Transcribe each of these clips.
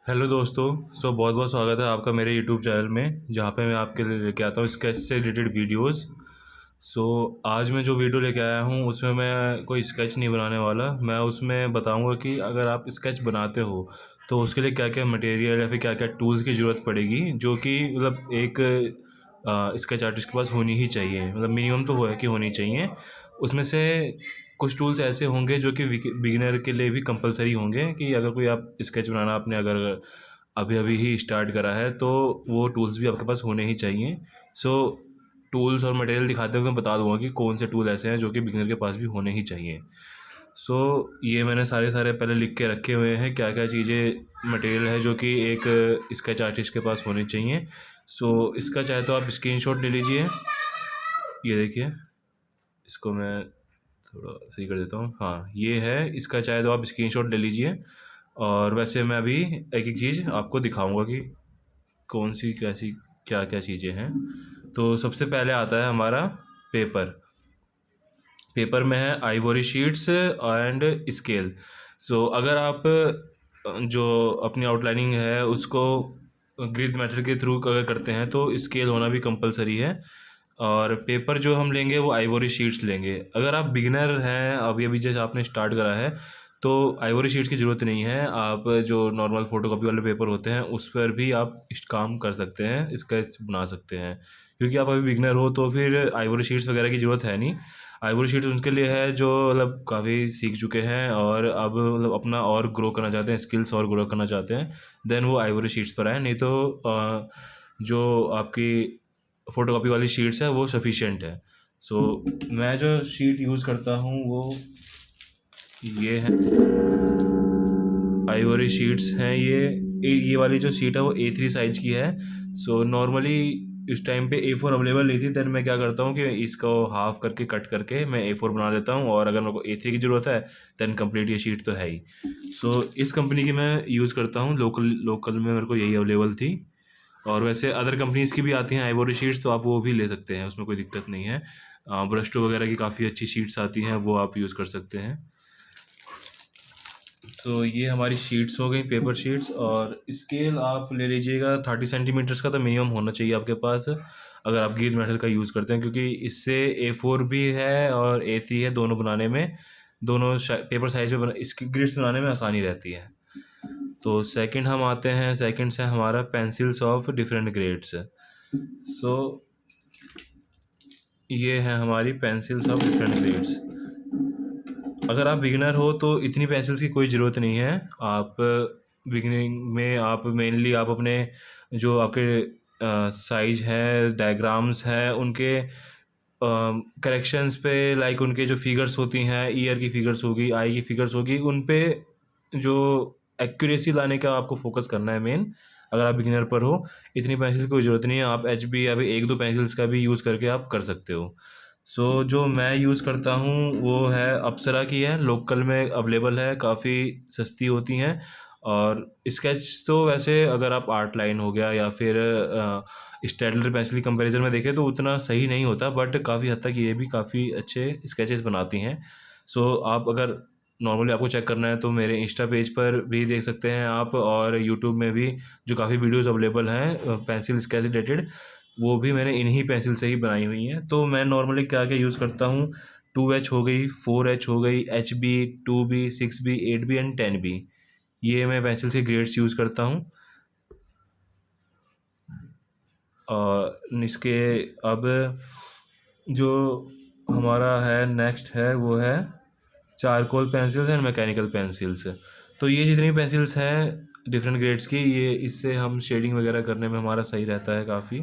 Hello दोस्तों। बहुत बहुत स्वागत है आपका मेरे यूट्यूब चैनल में, जहाँ पे मैं आपके लिए लेके आता हूँ स्केच से रिलेटेड वीडियोस। आज मैं जो वीडियो लेके आया हूँ उसमें मैं कोई स्केच नहीं बनाने वाला। मैं उसमें बताऊँगा कि अगर आप स्केच बनाते हो तो उसके लिए क्या क्या मटेरियल या फिर क्या क्या टूल्स की ज़रूरत पड़ेगी, जो कि मतलब एक स्केच आर्टिस्ट के पास होनी ही चाहिए। मतलब मिनिमम तो है कि होनी चाहिए। उसमें से कुछ टूल्स ऐसे होंगे जो कि बिगिनर के लिए भी कंपलसरी होंगे, कि अगर कोई आप स्केच बनाना आपने अगर अभी अभी ही स्टार्ट करा है तो वो टूल्स भी आपके पास होने ही चाहिए। सो टूल्स और मटेरियल दिखाते हुए मैं बता दूंगा कि कौन से टूल ऐसे हैं जो कि बिगिनर के पास भी होने ही चाहिए। ये मैंने सारे सारे पहले लिख के रखे हुए हैं, क्या क्या चीज़ें मटेरियल है जो कि एक स्केच आर्टिस्ट के पास होने चाहिए। इसका चाहे तो आप स्क्रीनशॉट ले लीजिए। ये देखिए, इसको मैं थोड़ा सही कर देता हूँ। हाँ, ये है, इसका चाहे तो आप स्क्रीनशॉट ले लीजिए। और वैसे मैं अभी एक एक चीज़ आपको दिखाऊंगा कि कौन सी कैसी क्या क्या चीज़ें हैं। तो सबसे पहले आता है हमारा पेपर। पेपर में है आइवरी शीट्स एंड स्केल। अगर आप जो अपनी आउटलाइनिंग है उसको ग्रिड मेथड के थ्रू अगर करते हैं तो स्केल होना भी कंपलसरी है। और पेपर जो हम लेंगे वो आइवरी शीट्स लेंगे। अगर आप बिगिनर हैं, अभी अभी जैसे आपने स्टार्ट करा है, तो आइवरी शीट्स की ज़रूरत नहीं है। आप जो नॉर्मल फ़ोटोकॉपी वाले पेपर होते हैं उस पर भी आप इस काम कर सकते हैं, स्केच बना सकते हैं। क्योंकि आप अभी बिगनर हो तो फिर आइवरी शीट्स वगैरह की ज़रूरत है नहीं। आइवरी शीट्स उनके लिए है जो मतलब काफ़ी सीख चुके हैं और अब मतलब अपना और ग्रो करना चाहते हैं, स्किल्स और ग्रो करना चाहते हैं, देन वो आइवरी शीट्स पर आए। नहीं तो जो आपकी फ़ोटोकॉपी वाली शीट्स है वो सफिशिएंट है। मैं जो शीट यूज़ करता हूँ वो ये है, आइवरी शीट्स हैं ये वाली जो शीट है वो A3 साइज़ की है। नॉर्मली इस टाइम पे A4 अवेलेबल नहीं थी, देन मैं क्या करता हूँ कि इसको हाफ़ करके कट करके मैं A4 बना लेता हूँ, और अगर मेरे को A3 की ज़रूरत है देन कंप्लीट ये शीट तो है ही। इस कंपनी की मैं यूज़ करता हूँ। लोकल लोकल में मेरे को यही अवेलेबल थी। और वैसे अदर कंपनीज़ की भी आती हैं आइवरी शीट्स, तो आप वो भी ले सकते हैं, उसमें कोई दिक्कत नहीं है। ब्रस्टो वगैरह की काफ़ी अच्छी शीट्स आती हैं, वो आप यूज़ कर सकते हैं। तो ये हमारी शीट्स हो गई, पेपर शीट्स। और स्केल आप ले लीजिएगा 30 सेंटीमीटर्स का तो मिनिमम होना चाहिए आपके पास, अगर आप ग्रीड मेटल का यूज़ करते हैं, क्योंकि इससे A4 भी है और A3 है, दोनों बनाने में, दोनों पेपर साइज में इसकी ग्रिड्स बनाने में आसानी रहती है। तो सेकंड हम आते हैं, सेकंड से हमारा पेंसिल्स ऑफ डिफरेंट ग्रेड्स। सो ये है हमारी पेंसिल्स ऑफ डिफरेंट ग्रेड्स। अगर आप बिगिनर हो तो इतनी पेंसिल्स की कोई ज़रूरत नहीं है। आप बिगिनिंग में आप मेनली आप अपने जो आपके साइज है, डायग्राम्स हैं, उनके करेक्शंस पे, लाइक उनके जो फिगर्स होती हैं, ईयर की फिगर्स होगी, आई की फिगर्स होगी, उन पे जो एक्यूरेसी लाने का आपको फोकस करना है मेन। अगर आप बिगिनर पर हो, इतनी पेंसिल्स की कोई ज़रूरत नहीं है। आप HB या फिर एक दो पेंसिल्स का भी यूज़ करके आप कर सकते हो। जो मैं यूज़ करता हूँ वो है अप्सरा की है, लोकल में अवेलेबल है, काफ़ी सस्ती होती हैं। और स्केच तो वैसे अगर आप आर्ट लाइन हो गया या फिर स्टेडलर पेंसिल की कंपैरिजन में देखें तो उतना सही नहीं होता, बट काफ़ी हद तक ये भी काफ़ी अच्छे स्केचेस बनाती हैं। आप अगर नॉर्मली आपको चेक करना है तो मेरे इंस्टा पेज पर भी देख सकते हैं आप, और यूट्यूब में भी जो काफ़ी वीडियोज़ अवेलेबल हैं पेंसिल स्केच रिलेटेड, वो भी मैंने इन्हीं पेंसिल से ही बनाई हुई हैं। तो मैं नॉर्मली क्या क्या यूज़ करता हूँ, 2H हो गई, 4H हो गई, HB, 2B, 6B, 8B and 10B, ये मैं पेंसिल के ग्रेड्स यूज़ करता हूँ। और इसके अब जो हमारा है नेक्स्ट है वो है charcoal pencils and mechanical pencils. तो ये जितनी पेंसिल्स हैं डिफरेंट ग्रेड्स की, ये इससे हम शेडिंग वगैरह करने में हमारा सही रहता है काफ़ी।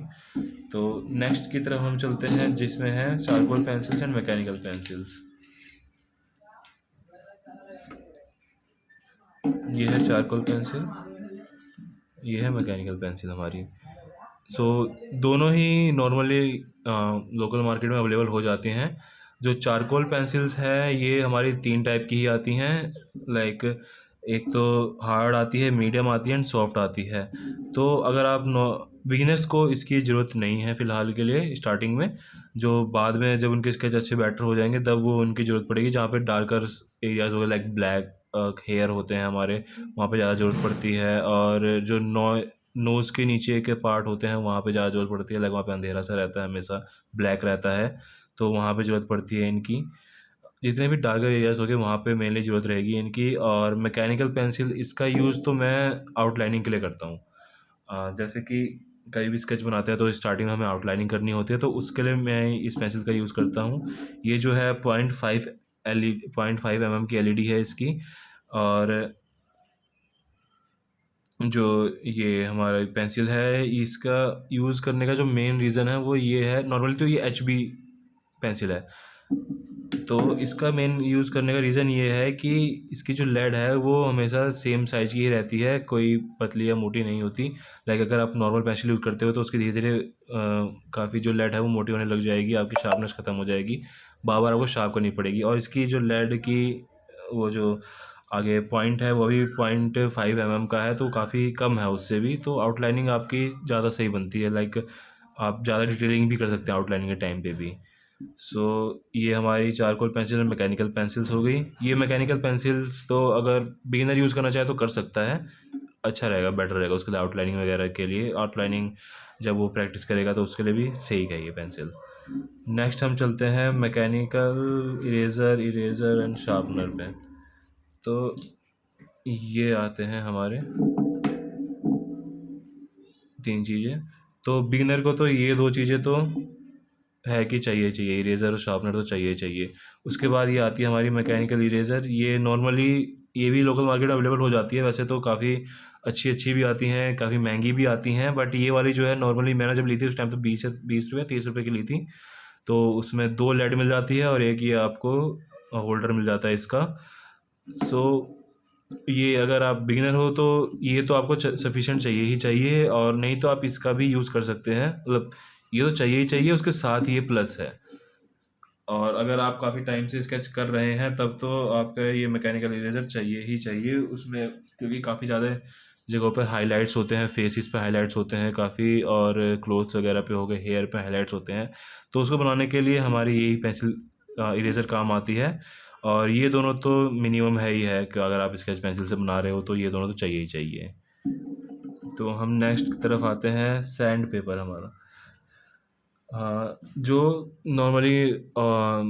तो नेक्स्ट की तरफ हम चलते हैं, जिसमें है charcoal pencils and mechanical pencils. ये है चारकोल पेंसिल, ये है मैकेनिकल पेंसिल हमारी। सो दोनों ही नॉर्मली लोकल मार्केट में अवेलेबल हो जाती हैं। जो चारकोल पेंसिल्स हैं ये हमारी 3 टाइप की ही आती हैं, लाइक एक तो हार्ड आती है, मीडियम आती है एंड सॉफ्ट आती है। तो अगर आप बिगिनर्स को इसकी ज़रूरत नहीं है फ़िलहाल के लिए स्टार्टिंग में, जो बाद में जब उनके स्केच अच्छे बेटर हो जाएंगे तब वो उनकी ज़रूरत पड़ेगी, जहाँ पे डार्कर एरियाज हो गए लाइक ब्लैक हेयर होते हैं हमारे, वहाँ पे ज़्यादा ज़रूरत पड़ती है। और जो नोज़ के नीचे के पार्ट होते हैं वहाँ पे ज़्यादा ज़रूरत पड़ती है, लाइक वहाँ पे अंधेरा सा रहता है, हमेशा ब्लैक रहता है, तो वहाँ पे ज़रूरत पड़ती है इनकी। जितने भी डार्कर एरियाज़ हो गए वहाँ पे मेनली ज़रूरत रहेगी इनकी। और मैकेनिकल पेंसिल, इसका यूज़ तो मैं आउटलाइनिंग के लिए करता हूँ। जैसे कि कहीं भी स्केच बनाते हैं तो स्टार्टिंग में हमें आउटलाइनिंग करनी होती है, तो उसके लिए मैं इस पेंसिल का यूज़ करता हूँ। ये जो है 0.5 की एलईडी है इसकी। और जो ये हमारा पेंसिल है, इसका यूज़ करने का जो मेन रीज़न है वो ये है, नॉर्मली तो ये एचबी पेंसिल है, तो इसका मेन यूज़ करने का रीज़न ये है कि इसकी जो लेड है वो हमेशा सेम साइज़ की ही रहती है, कोई पतली या मोटी नहीं होती। लाइक अगर आप नॉर्मल पेंसिल यूज़ करते हो तो उसकी धीरे धीरे काफ़ी जो लेड है वो मोटी होने लग जाएगी, आपकी शार्पनेस ख़त्म हो जाएगी, बार बार आपको शार्प करनी पड़ेगी। और इसकी जो लेड की वो जो आगे पॉइंट है वो भी 0.5 का है, तो काफ़ी कम है उससे भी, तो आउटलाइनिंग आपकी ज़्यादा सही बनती है। लाइक आप ज़्यादा डिटेलिंग भी कर सकते हैं आउटलाइनिंग के टाइम पे भी। सो ये हमारी चारकोल पेंसिल और मैकेनिकल पेंसिल्स हो गई। ये मैकेनिकल पेंसिल्स तो अगर बिगिनर यूज़ करना चाहे तो कर सकता है, अच्छा रहेगा, बेटर रहेगा उसके लिए, आउटलाइनिंग वगैरह के लिए। आउटलाइनिंग जब वो प्रैक्टिस करेगा तो उसके लिए भी सही है ये पेंसिल। नेक्स्ट हम चलते हैं मैकेनिकल इरेज़र एंड शार्पनर पे। तो ये आते हैं हमारे तीन चीज़ें। तो बिगिनर को तो ये दो चीज़ें तो है कि चाहिए चाहिए, इरेज़र और शार्पनर तो चाहिए चाहिए। उसके बाद ये आती है हमारी मैकेनिकल इरेज़र। ये नॉर्मली ये भी लोकल मार्केट में अवेलेबल हो जाती है, वैसे तो काफ़ी अच्छी अच्छी भी आती हैं, काफ़ी महंगी भी आती हैं, बट ये वाली जो है नॉर्मली मैंने जब ली थी उस टाइम तो 20 रुपये 30 रुपये की ली थी। तो उसमें दो लेड मिल जाती है और एक ये आपको होल्डर मिल जाता है इसका। सो ये अगर आप बिगिनर हो तो ये तो आपको सफिशिएंट चाहिए ही चाहिए, और नहीं तो आप इसका भी यूज़ कर सकते हैं, मतलब ये तो चाहिए ही चाहिए, उसके साथ ये प्लस है। और अगर आप काफ़ी टाइम से स्केच कर रहे हैं तब तो आपका ये मैकेनिकल इरेजर चाहिए ही चाहिए उसमें, क्योंकि काफ़ी ज़्यादा जगहों पे हाइलाइट्स होते हैं, फेसेस पे हाइलाइट्स होते हैं काफ़ी, और क्लोथ्स वगैरह पे हो गए, हेयर पे हाइलाइट्स होते हैं, तो उसको बनाने के लिए हमारी यही पेंसिल इरेज़र काम आती है। और ये दोनों तो मिनिमम है ही है कि अगर आप स्केच पेंसिल से बना रहे हो तो ये दोनों तो चाहिए ही चाहिए। तो हम नेक्स्ट की तरफ आते हैं, सैंड पेपर हमारा। जो नॉर्मली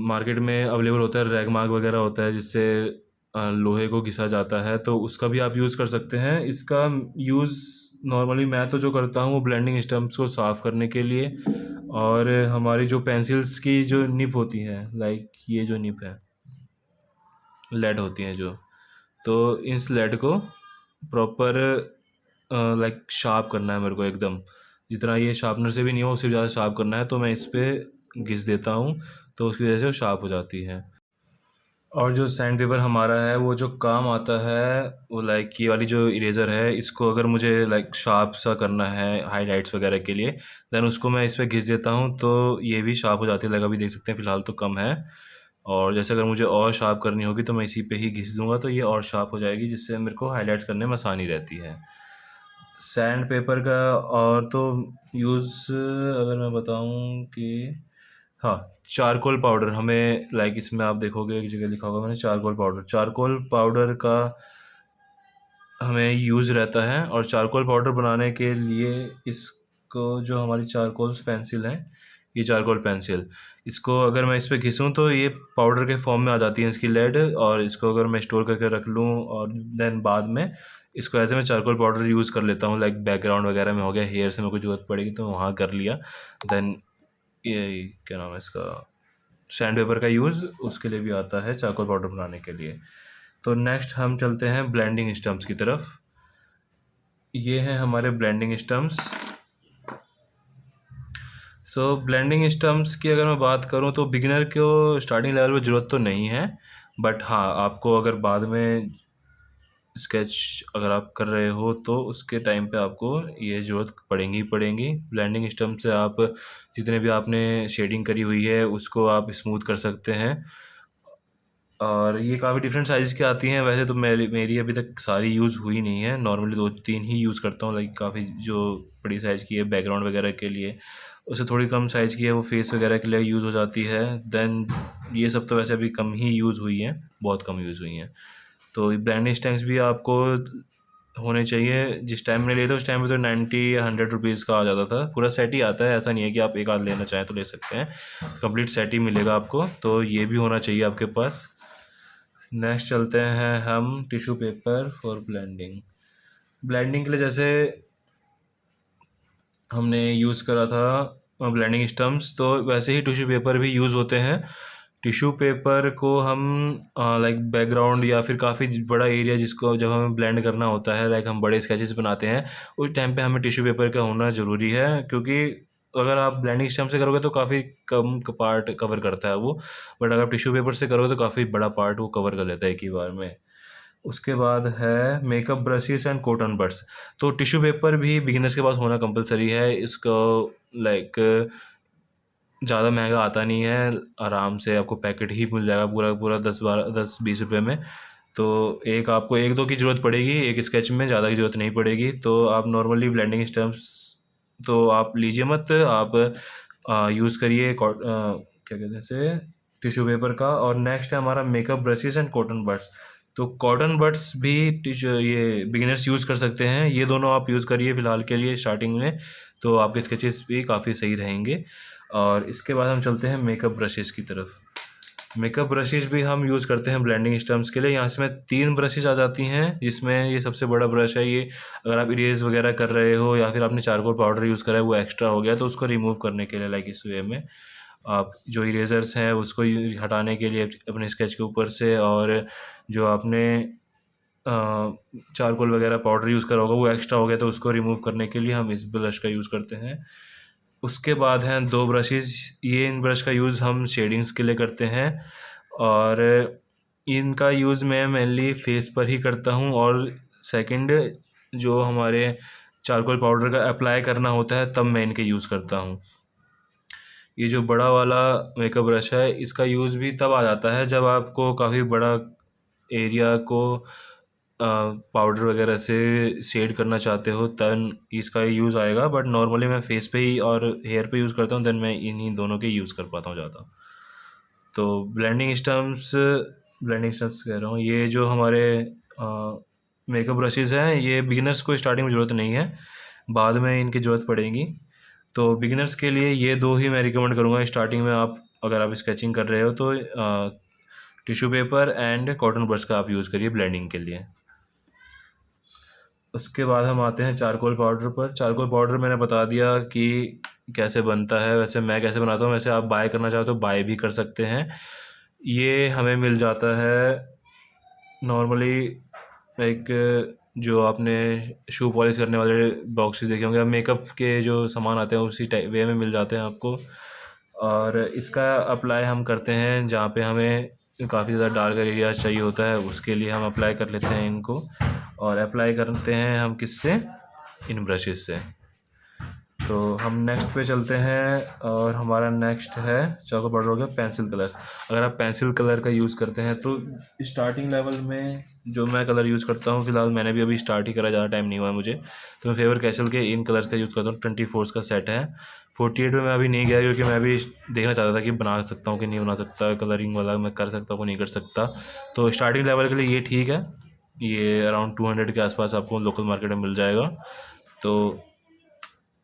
मार्केट में अवेलेबल होता है, रैगमार्क वगैरह होता है जिससे लोहे को घिसा जाता है, तो उसका भी आप यूज़ कर सकते हैं। इसका यूज़ नॉर्मली मैं तो जो करता हूँ वो ब्लेंडिंग स्टम्प्स को साफ़ करने के लिए, और हमारी जो पेंसिल्स की जो निप होती है, लाइक ये जो निप है, लेड होती हैं जो, तो इस लेड को प्रॉपर लाइक शार्प करना है मेरे को एकदम, जितना ये शार्पनर से भी नहीं हो उससे ज़्यादा शार्प करना है, तो मैं इस पर घिस देता हूँ, तो उसकी वजह से वो शार्प हो जाती है। और जो सैंड पेपर हमारा है वो जो काम आता है वो लाइक ये वाली जो इरेज़र है, इसको अगर मुझे लाइक शार्प सा करना है हाईलाइट्स वगैरह के लिए, देन उसको मैं इस पर घिस देता हूँ तो ये भी शार्प हो जाती है। लाइक अभी देख सकते हैं फ़िलहाल तो कम है, और जैसे अगर मुझे और शार्प करनी होगी तो मैं इसी पे ही घिस दूँगा तो ये और शार्प हो जाएगी, जिससे मेरे को हाइलाइट्स करने में आसानी रहती है। सैंड पेपर का और तो यूज़ अगर मैं बताऊँ कि हाँ, चारकोल पाउडर हमें, लाइक इसमें आप देखोगे एक जगह लिखा होगा मैंने चारकोल पाउडर का हमें यूज़ रहता है। और चारकोल पाउडर बनाने के लिए इसको, जो हमारी चारकोल्स पेंसिल है, ये चारकोल पेंसिल, इसको अगर मैं इस पर घिसूँ तो ये पाउडर के फॉर्म में आ जाती है इसकी लेड, और इसको अगर मैं स्टोर करके रख लूँ और देन बाद में इसको ऐसे मैं चारकोल पाउडर यूज़ कर लेता हूँ, लाइक बैकग्राउंड वगैरह में हो गया, हेयर से मेरे को ज़रूरत पड़ेगी तो वहाँ कर लिया। देन ये क्या नाम है इसका, सैंड पेपर का यूज़ उसके लिए भी आता है, चारकोल पाउडर बनाने के लिए। तो नेक्स्ट हम चलते हैं ब्लेंडिंग स्टम्प्स की तरफ। ये हैं हमारे ब्लेंडिंग स्टम्प्स। सो ब्लेंडिंग स्टम्प्स की अगर मैं बात करूँ तो बिगिनर को स्टार्टिंग लेवल पे ज़रूरत तो नहीं है, बट हाँ आपको अगर बाद में स्केच अगर आप कर रहे हो तो उसके टाइम पे आपको ये ज़रूरत पड़ेंगी ही पड़ेंगी। ब्लेंडिंग स्टम्प से आप जितने भी आपने शेडिंग करी हुई है उसको आप स्मूथ कर सकते हैं। और ये काफ़ी डिफरेंट साइज़ की आती हैं, वैसे तो मेरी अभी तक सारी यूज़ हुई नहीं है, नॉर्मली दो तीन ही यूज़ करता हूँ, लाइक काफ़ी जो बड़ी साइज़ की है बैकग्राउंड वगैरह के लिए, उससे थोड़ी कम साइज़ की है वो फेस वगैरह के लिए यूज़ हो जाती है। देन ये सब तो वैसे अभी कम ही यूज़ हुई हैं, बहुत कम यूज़ हुई हैं। तो ब्लेंडिंग स्टैंड्स भी आपको होने चाहिए। जिस टाइम में लिए थे उस टाइम में तो 90 या 100 रुपीज़ का आ जाता था, पूरा सेट ही आता है, ऐसा नहीं है कि आप एक आध लेना चाहें तो ले सकते हैं, कंप्लीट सेट ही मिलेगा आपको, तो ये भी होना चाहिए आपके पास। नेक्स्ट चलते हैं हम tissue paper for blending. Blending के लिए जैसे हमने यूज़ करा था ब्लेंडिंग स्टम्प्स, तो वैसे ही टिश्यू पेपर भी यूज़ होते हैं। टिश्यू पेपर को हम लाइक बैकग्राउंड या फिर काफ़ी बड़ा एरिया जिसको जब हमें ब्लेंड करना होता है, लाइक हम बड़े स्केचेस बनाते हैं, उस टाइम पे हमें टिश्यू पेपर का होना ज़रूरी है, क्योंकि अगर आप ब्लेंडिंग स्टम्प से करोगे तो काफ़ी कम पार्ट कवर करता है वो, बट अगर आप टिश्यू पेपर से करोगे तो काफ़ी बड़ा पार्ट वो कवर कर लेता है एक ही बार में। उसके बाद है makeup brushes and cotton buds. तो टिश्यू पेपर भी बिगिनर्स के पास होना कंपलसरी है। इसको लाइक ज़्यादा महंगा आता नहीं है, आराम से आपको पैकेट ही मिल जाएगा पूरा पूरा 10-20 रुपये में। तो एक आपको एक दो की ज़रूरत पड़ेगी एक स्केच में, ज़्यादा की ज़रूरत नहीं पड़ेगी। तो आप नॉर्मली ब्लेंडिंग स्टम्प्स तो आप लीजिए मत, आप यूज़ करिए क्या कहते हैं इसे, टिश्यू पेपर का। और नेक्स्ट है हमारा makeup brushes and cotton buds. तो कॉटन बड्स भी ये बिगिनर्स यूज़ कर सकते हैं, ये दोनों आप यूज़ करिए फ़िलहाल के लिए स्टार्टिंग में, तो आपके स्केचेस भी काफ़ी सही रहेंगे। और इसके बाद हम चलते हैं मेकअप ब्रशेस की तरफ। मेकअप ब्रशेस भी हम यूज़ करते हैं ब्लेंडिंग स्टम्प्स के लिए। यहाँ से में 3 ब्रशेस आ जाती हैं, जिसमें ये सबसे बड़ा ब्रश है। ये अगर आप इरेज वगैरह कर रहे हो या फिर आपने चारकोल पाउडर यूज़ करा है वो एक्स्ट्रा हो गया, तो उसको रिमूव करने के लिए लाइक इस वे में आप जो इरेजर्स हैं उसको हटाने के लिए अपने स्केच के ऊपर से, और जो आपने चारकोल वगैरह पाउडर यूज़ करा होगा वो एक्स्ट्रा हो गया तो उसको रिमूव करने के लिए हम इस ब्रश का यूज़ करते हैं। उसके बाद हैं 2 ब्रशेस। ये इन ब्रश का यूज़ हम शेडिंग्स के लिए करते हैं, और इनका यूज़ मैं मेनली फेस पर ही करता हूँ। और सेकंड जो हमारे चारकोल पाउडर का अप्लाई करना होता है तब मैं इनके यूज़ करता हूँ। ये जो बड़ा वाला मेकअप ब्रश है इसका यूज़ भी तब आ जाता है जब आपको काफ़ी बड़ा एरिया को पाउडर वगैरह से शेड करना चाहते हो, तब इसका यूज़ आएगा। बट नॉर्मली मैं फेस पे ही और हेयर पे यूज़ करता हूँ, देन मैं इन्हीं दोनों के यूज़ कर पाता हूँ ज़्यादा। तो ब्लेंडिंग स्टम्प्स कह रहा हूँ, ये जो हमारे मेकअप ब्रशेज़ हैं ये बिगिनर्स को स्टार्टिंग में ज़रूरत नहीं है, बाद में इनकी ज़रूरत पड़ेगी। तो बिगिनर्स के लिए ये दो ही मैं रिकमेंड करूँगा स्टार्टिंग में। आप अगर आप स्केचिंग कर रहे हो तो tissue paper and cotton brush का आप यूज़ करिए ब्लेंडिंग के लिए। उसके बाद हम आते हैं चारकोल पाउडर पर। चारकोल पाउडर मैंने बता दिया कि कैसे बनता है, वैसे मैं कैसे बनाता हूँ। वैसे आप बाय करना चाहो तो बाय भी कर सकते हैं। ये हमें मिल जाता है नॉर्मली लाइक जो आपने शू पॉलिश करने वाले बॉक्सेस देखे होंगे, मेकअप के जो सामान आते हैं उसी टाइप वे में मिल जाते हैं आपको। और इसका अप्लाई हम करते हैं जहाँ पे हमें काफ़ी ज़्यादा डार्क एरियाज चाहिए होता है, उसके लिए हम अप्लाई कर लेते हैं इनको। और अप्लाई करते हैं हम किससे, इन ब्रशेस से। तो हम नेक्स्ट पे चलते हैं, और हमारा नेक्स्ट है चारकोल पाउडर हो गया पेंसिल कलर्स। अगर आप पेंसिल कलर का यूज़ करते हैं तो स्टार्टिंग लेवल में जो मैं कलर यूज़ करता हूँ, फ़िलहाल मैंने भी अभी स्टार्ट ही करा, ज़्यादा टाइम नहीं हुआ है मुझे, तो मैं फेवर कैसल के इन कलर्स का यूज़ करता हूँ। 24 का सेट है। 48 में मैं अभी नहीं गया क्योंकि मैं अभी देखना चाहता था कि बना सकता हूँ कि नहीं बना सकता, कलरिंग वाला मैं कर सकता हूँ कि नहीं कर सकता। तो स्टार्टिंग लेवल के लिए ये ठीक है, ये अराउंड 200 के आसपास आपको लोकल मार्केट में मिल जाएगा। तो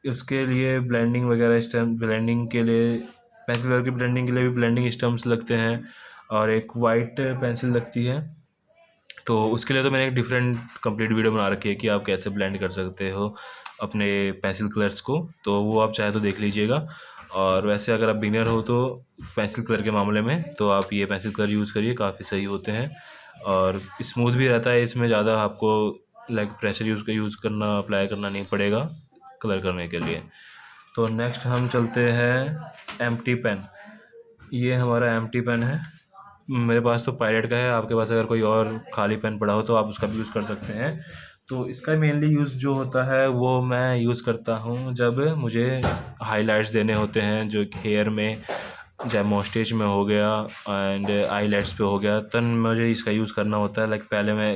इसके लिए ब्लेंडिंग वगैरह स्टम्प ब्लेंडिंग के लिए, पेंसिल कलर की ब्लेंडिंग के लिए भी ब्लेंडिंग स्टम्प्स लगते हैं, और एक वाइट पेंसिल लगती है। तो उसके लिए तो मैंने एक डिफरेंट कंप्लीट वीडियो बना रखी है कि आप कैसे ब्लेंड कर सकते हो अपने पेंसिल कलर्स को, तो वो आप चाहे तो देख लीजिएगा। और वैसे अगर आप बिगिनर हो तो पेंसिल कलर के मामले में तो आप ये पेंसिल कलर यूज़ करिए, काफ़ी सही होते हैं और स्मूथ भी रहता है। इसमें ज़्यादा आपको लाइक प्रेशर यूज़ करना, अप्लाई करना नहीं पड़ेगा कलर करने के लिए। तो नेक्स्ट हम चलते हैं एम्प्टी पेन। ये हमारा एम्प्टी पेन है, मेरे पास तो पायलट का है, आपके पास अगर कोई और खाली पेन पड़ा हो तो आप उसका भी यूज़ कर सकते हैं। तो इसका मेनली यूज़ जो होता है वो मैं यूज़ करता हूँ जब मुझे हाइलाइट्स देने होते हैं, जो हेयर में चाहे मोस्टेज में हो गया एंड आईलाइट्स पे हो गया, तब मुझे इसका यूज़ करना होता है। लाइक पहले मैं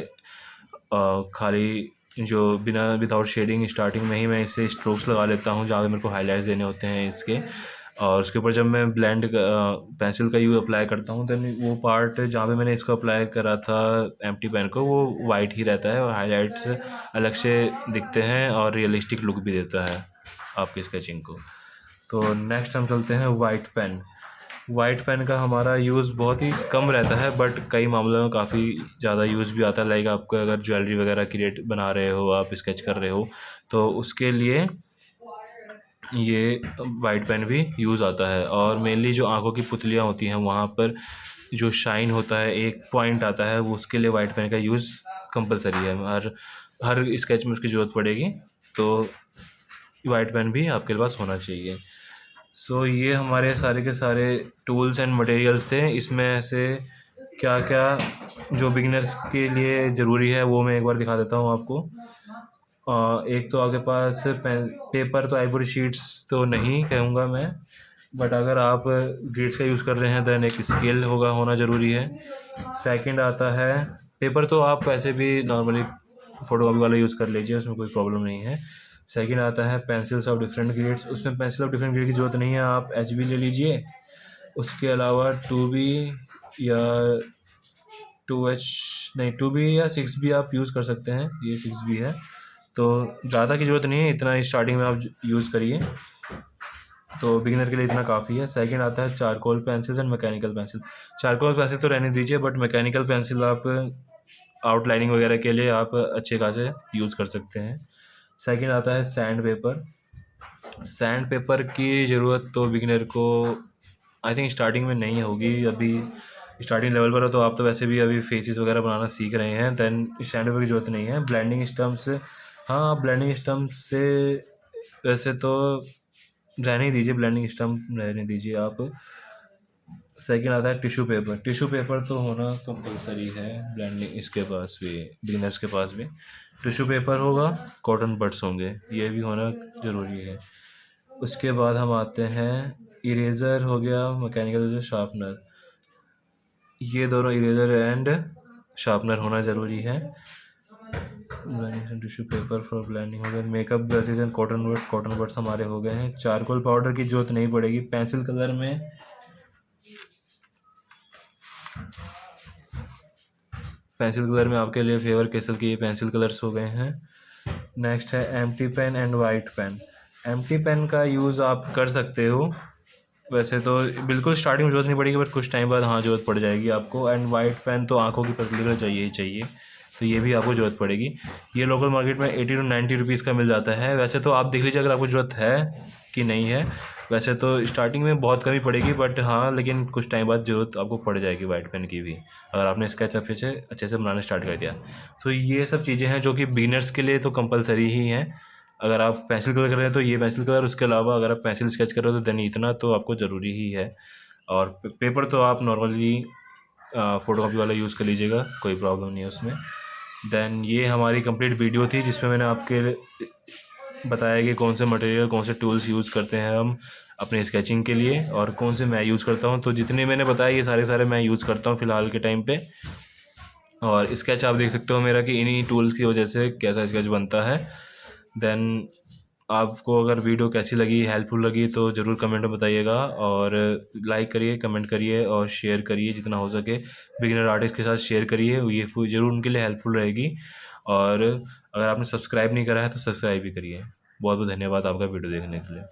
खाली जो बिना विदाउट शेडिंग स्टार्टिंग में ही मैं इससे स्ट्रोक्स लगा लेता हूँ जहाँ पे मेरे को हाइलाइट्स देने होते हैं इसके। और उसके ऊपर जब मैं ब्लेंड पेंसिल का यूज अप्लाई करता हूँ देन वो पार्ट जहाँ पे मैंने इसको अप्लाई करा था एम्प्टी पेन को वो वाइट ही रहता है और हाईलाइट्स अलग से दिखते हैं और रियलिस्टिक लुक भी देता है आपकी स्केचिंग को। तो नेक्स्ट हम चलते हैं वाइट पेन। वाइट पेन का हमारा यूज़ बहुत ही कम रहता है बट कई मामलों में काफ़ी ज़्यादा यूज़ भी आता है। लाइक आपको अगर ज्वेलरी वगैरह क्रिएट बना रहे हो, आप स्केच कर रहे हो, तो उसके लिए ये वाइट पेन भी यूज़ आता है। और मेनली जो आंखों की पुतलियाँ होती हैं वहाँ पर जो शाइन होता है, एक पॉइंट आता है, वो उसके लिए वाइट पेन का यूज़ कंपलसरी है। हर हर स्केच में उसकी ज़रूरत पड़ेगी, तो वाइट पेन भी आपके पास होना चाहिए। सो ये हमारे सारे के सारे टूल्स एंड मटेरियल्स थे। इसमें से क्या क्या जो बिगिनर्स के लिए ज़रूरी है वो मैं एक बार दिखा देता हूँ आपको। एक तो आपके पास पेपर, तो आइवरी शीट्स तो नहीं कहूँगा मैं, बट अगर आप ग्रिड्स का यूज़ कर रहे हैं देन एक स्केल होना ज़रूरी है। सेकंड आता है पेपर, तो आप वैसे भी नॉर्मली फ़ोटोकॉपी वाला यूज़ कर लीजिए, उसमें कोई प्रॉब्लम नहीं है। सेकंड आता है पेंसिल्स ऑफ डिफरेंट ग्रेड्स। उसमें पेंसिल ऑफ डिफरेंट ग्रेड की ज़रूरत नहीं है, आप HB ले लीजिए। उसके अलावा 2B या 2H नहीं 2B या 6B आप यूज़ कर सकते हैं। ये 6B है, तो ज़्यादा की ज़रूरत नहीं है, इतना स्टार्टिंग में आप यूज़ करिए, तो बिगिनर के लिए इतना काफ़ी है। सेकंड आता है charcoal pencils and mechanical pencil. Charcoal pencil तो रहने दीजिए, बट मैकेनिकल पेंसिल आप आउटलाइनिंग वगैरह के लिए आप अच्छे खासे यूज़ कर सकते हैं। सेकंड आता है सैंड पेपर। सैंड पेपर की ज़रूरत तो बिगिनर को आई थिंक स्टार्टिंग में नहीं होगी। अभी स्टार्टिंग लेवल पर हो तो आप तो वैसे भी अभी फेसेस वगैरह बनाना सीख रहे हैं, देन सैंड पेपर की ज़रूरत नहीं है। ब्लेंडिंग स्टम्प्स, हाँ ब्लेंडिंग स्टम्प से वैसे तो रहने ही दीजिए, ब्लेंडिंग स्टम्प रहने दीजिए आप। सेकंड आता है टिश्यू पेपर। टिश्यू पेपर तो होना कंपलसरी है ब्लेंडिंग इसके पास भी, बिगिनर्स के पास भी टिश्यू पेपर होगा। कॉटन बड्स होंगे, ये भी होना ज़रूरी है। उसके बाद हम आते हैं इरेज़र हो गया, मैकेनिकल शार्पनर। ये दोनों इरेज़र एंड शार्पनर होना ज़रूरी है। Blending tissue paper for blending हो गया। Makeup brushes and cotton buds हमारे हो गए हैं। चारकोल पाउडर की ज़रूरत नहीं पड़ेगी। पेंसिल कलर में आपके लिए फेवर कैसल के ये पेंसिल कलर्स हो गए हैं। नेक्स्ट है empty pen and white pen. Empty pen का यूज़ आप कर सकते हो, वैसे तो बिल्कुल स्टार्टिंग में ज़रूरत नहीं पड़ेगी, बट कुछ टाइम बाद हाँ ज़रूरत पड़ जाएगी आपको। एंड वाइट पेन तो आंखों की पतली के लिए चाहिए ही चाहिए, तो ये भी आपको ज़रूरत पड़ेगी। ये लोकल मार्केट में 80 to 90 रुपीज़ का मिल जाता है। वैसे तो आप देख लीजिए अगर आपको ज़रूरत है कि नहीं है। वैसे तो स्टार्टिंग में बहुत कमी पड़ेगी, बट हाँ लेकिन कुछ टाइम बाद ज़रूरत आपको पड़ जाएगी वाइट पेन की भी, अगर आपने स्केच अच्छे से बनाना स्टार्ट कर दिया। तो ये सब चीज़ें हैं जो कि बिगिनर्स के लिए तो कंपलसरी ही हैं। अगर आप पेंसिल कलर कर रहे हैं तो ये पेंसिल कलर, उसके अलावा अगर आप पेंसिल स्केच कर रहे हो तो देन इतना तो आपको ज़रूरी ही है। और पेपर तो आप नॉर्मली फ़ोटोकॉपी वाला यूज़ कर लीजिएगा, कोई प्रॉब्लम नहीं है उसमें। देन ये हमारी कंप्लीट वीडियो थी जिसमें मैंने आपके बताया कि कौन से मटेरियल, कौन से टूल्स यूज़ करते हैं हम अपने स्केचिंग के लिए और कौन से मैं यूज़ करता हूँ। तो जितने मैंने बताया ये सारे मैं यूज़ करता हूँ फ़िलहाल के टाइम पे। और स्केच आप देख सकते हो मेरा कि इन्हीं टूल्स की वजह से कैसा स्केच बनता है। देन आपको अगर वीडियो कैसी लगी, हेल्पफुल लगी, तो ज़रूर कमेंट में बताइएगा। और लाइक करिए, कमेंट करिए और शेयर करिए जितना हो सके। बिगिनर आर्टिस्ट के साथ शेयर करिए, ये ज़रूर उनके लिए हेल्पफुल रहेगी। और अगर आपने सब्सक्राइब नहीं करा है तो सब्सक्राइब भी करिए। बहुत बहुत धन्यवाद आपका वीडियो देखने के लिए।